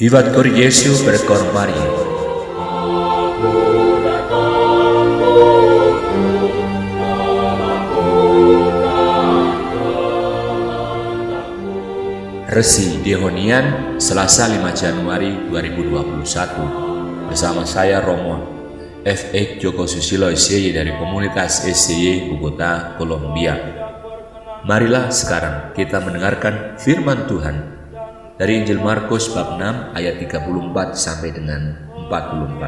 Vivat cor Jesu per cor Maria. Resi Dehonian, Selasa 5 Januari 2021. Bersama saya Romo F.X. Joko Susilo SY dari komunitas SY Bogota, Kolombia. Marilah sekarang kita mendengarkan firman Tuhan dari Injil Markus bab 6 ayat 34 sampai dengan 44.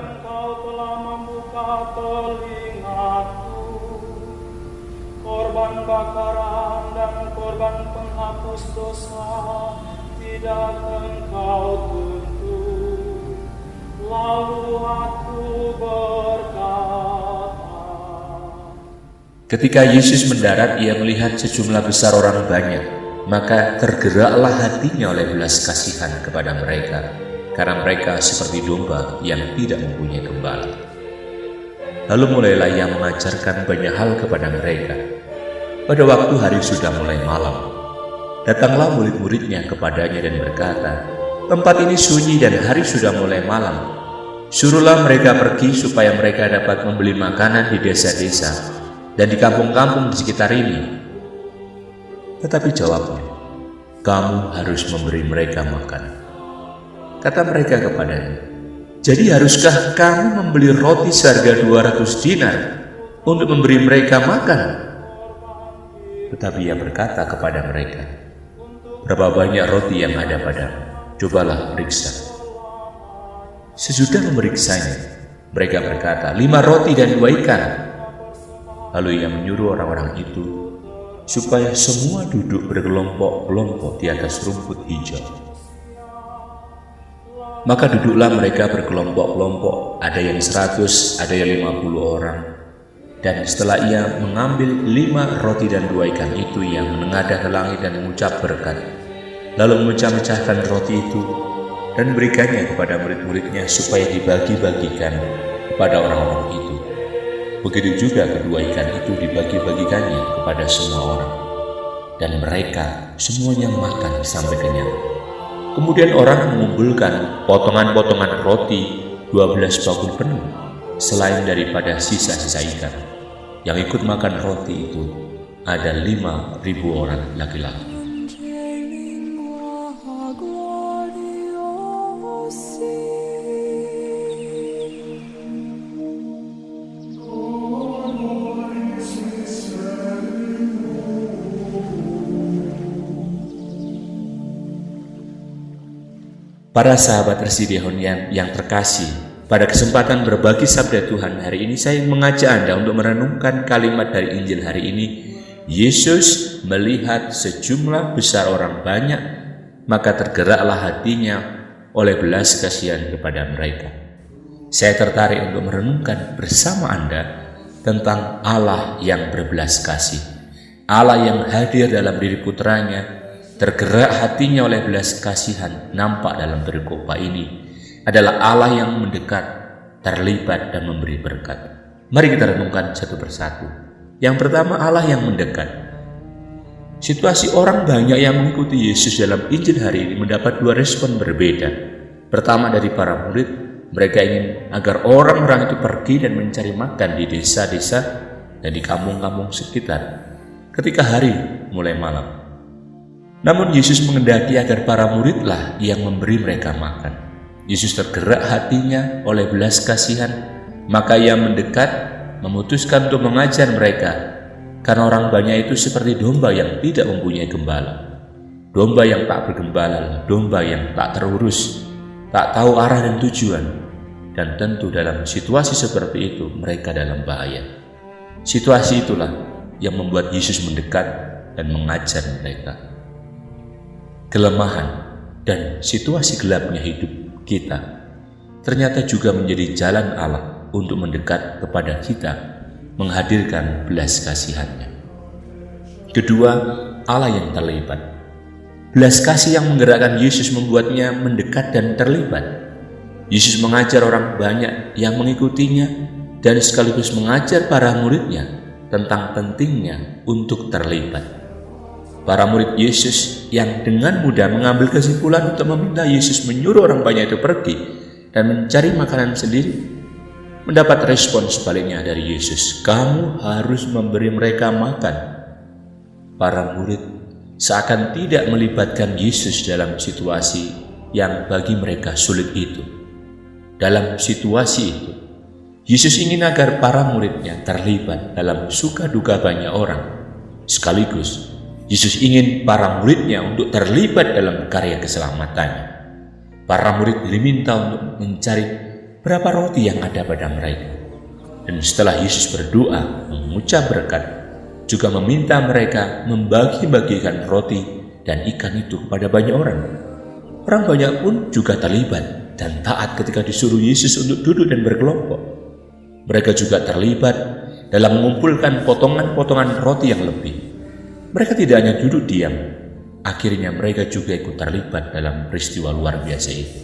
Korban bakaran dan korban penghapus dosa tidak engkau tuntut. Lalu aku berkata. Ketika Yesus mendarat, ia melihat sejumlah besar orang banyak, maka tergeraklah hatinya oleh belas kasihan kepada mereka, karena mereka seperti domba yang tidak mempunyai gembala. Lalu mulailah ia mengajarkan banyak hal kepada mereka. Pada waktu hari sudah mulai malam, datanglah murid-muridnya kepadanya dan berkata, "Tempat ini sunyi dan hari sudah mulai malam. Suruhlah mereka pergi supaya mereka dapat membeli makanan di desa-desa dan di kampung-kampung di sekitar ini." Tetapi jawabnya, "Kamu harus memberi mereka makan." Kata mereka kepadanya, "Jadi haruskah kami membeli roti seharga 200 dinar untuk memberi mereka makan?" Tetapi ia berkata kepada mereka, "Berapa banyak roti yang ada padamu? Cobalah periksa." Sesudah memeriksanya, mereka berkata, 5 roti dan 2 ikan. Lalu ia menyuruh orang-orang itu supaya semua duduk berkelompok-kelompok di atas rumput hijau. Maka duduklah mereka berkelompok-kelompok, ada yang 100, ada yang 50 orang. Dan setelah ia mengambil 5 roti dan 2 ikan itu, ia menengadah ke langit dan mengucap berkat, lalu memecah-mecahkan roti itu dan memberikannya kepada murid-muridnya supaya dibagi-bagikan kepada orang-orang itu. Begitu juga kedua ikan itu dibagi-bagikannya kepada semua orang, dan mereka semuanya makan sampai kenyang. Kemudian orang mengumpulkan potongan-potongan roti 12 bakul penuh, selain daripada sisa-sisa ikan. Yang ikut makan roti itu ada 5.000 orang laki-laki. Para sahabat Resi Dehonian yang terkasih, pada kesempatan berbagi sabda Tuhan hari ini, saya mengajak Anda untuk merenungkan kalimat dari Injil hari ini. Yesus melihat sejumlah besar orang banyak, maka tergeraklah hatinya oleh belas kasihan kepada mereka. Saya tertarik untuk merenungkan bersama Anda tentang Allah yang berbelas kasih, Allah yang hadir dalam diri putranya. Tergerak hatinya oleh belas kasihan nampak dalam perikopah ini adalah Allah yang mendekat, terlibat dan memberi berkat. Mari kita renungkan satu persatu. Yang pertama, Allah yang mendekat. Situasi orang banyak yang mengikuti Yesus dalam Injil hari ini mendapat 2 respon berbeda. Pertama, dari para murid, mereka ingin agar orang-orang itu pergi dan mencari makan di desa-desa dan di kampung-kampung sekitar ketika hari mulai malam. Namun Yesus mengendaki agar para muridlah yang memberi mereka makan. Yesus tergerak hatinya oleh belas kasihan, maka ia mendekat, memutuskan untuk mengajar mereka, karena orang banyak itu seperti domba yang tidak mempunyai gembala. Domba yang tak bergembala, domba yang tak terurus, tak tahu arah dan tujuan. Dan tentu dalam situasi seperti itu mereka dalam bahaya. Situasi itulah yang membuat Yesus mendekat dan mengajar mereka. Kelemahan dan situasi gelapnya hidup kita ternyata juga menjadi jalan Allah untuk mendekat kepada kita, menghadirkan belas kasihannya. Kedua, Allah yang terlibat. Belas kasih yang menggerakkan Yesus membuatnya mendekat dan terlibat. Yesus mengajar orang banyak yang mengikutinya dan sekaligus mengajar para muridnya tentang pentingnya untuk terlibat. Para murid Yesus yang dengan mudah mengambil kesimpulan untuk meminta Yesus menyuruh orang banyak itu pergi dan mencari makanan sendiri, mendapat respon sebaliknya dari Yesus, "Kamu harus memberi mereka makan." Para murid seakan tidak melibatkan Yesus dalam situasi yang bagi mereka sulit itu. Dalam situasi itu, Yesus ingin agar para muridnya terlibat dalam suka duka banyak orang. Sekaligus, Yesus ingin para muridnya untuk terlibat dalam karya keselamatannya. Para murid diminta untuk mencari berapa roti yang ada pada mereka. Dan setelah Yesus berdoa, mengucap berkat, juga meminta mereka membagi-bagikan roti dan ikan itu kepada banyak orang. Orang banyak pun juga terlibat dan taat ketika disuruh Yesus untuk duduk dan berkelompok. Mereka juga terlibat dalam mengumpulkan potongan-potongan roti yang lebih. Mereka tidak hanya duduk diam, akhirnya mereka juga ikut terlibat dalam peristiwa luar biasa itu.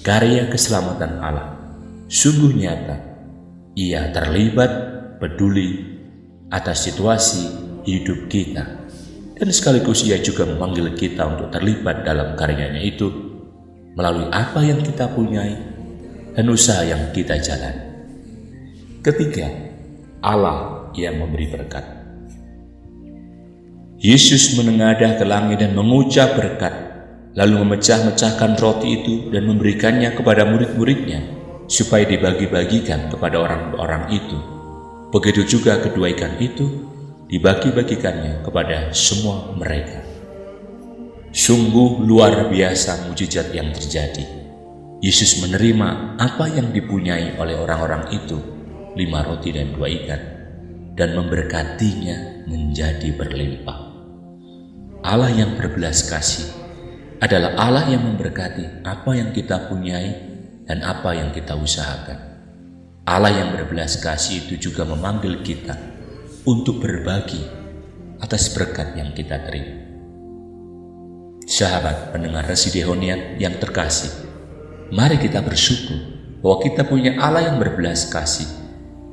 Karya keselamatan Allah sungguh nyata. Ia terlibat, peduli atas situasi hidup kita, dan sekaligus ia juga memanggil kita untuk terlibat dalam karyanya itu melalui apa yang kita punyai dan usaha yang kita jalani. Ketiga, Allah yang memberi berkat. Yesus menengadah ke langit dan mengucap berkat, lalu memecah-mecahkan roti itu dan memberikannya kepada murid-muridnya supaya dibagi-bagikan kepada orang-orang itu. Begitu juga kedua ikan itu dibagi-bagikannya kepada semua mereka. Sungguh luar biasa mujizat yang terjadi. Yesus menerima apa yang dipunyai oleh orang-orang itu, 5 roti dan 2 ikan, dan memberkatinya menjadi berlimpah. Allah yang berbelas kasih adalah Allah yang memberkati apa yang kita punyai dan apa yang kita usahakan. Allah yang berbelas kasih itu juga memanggil kita untuk berbagi atas berkat yang kita terima. Sahabat pendengar Residihonian yang terkasih, mari kita bersyukur bahwa kita punya Allah yang berbelas kasih,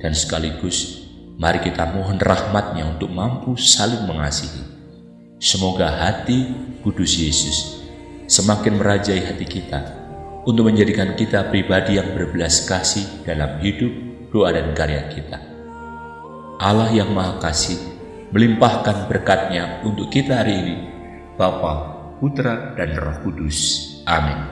dan sekaligus mari kita mohon rahmat-Nya untuk mampu saling mengasihi. Semoga hati kudus Yesus semakin merajai hati kita untuk menjadikan kita pribadi yang berbelas kasih dalam hidup, doa, dan karya kita. Allah yang Maha Kasih melimpahkan berkat-Nya untuk kita hari ini, Bapa, Putra, dan Roh Kudus. Amin.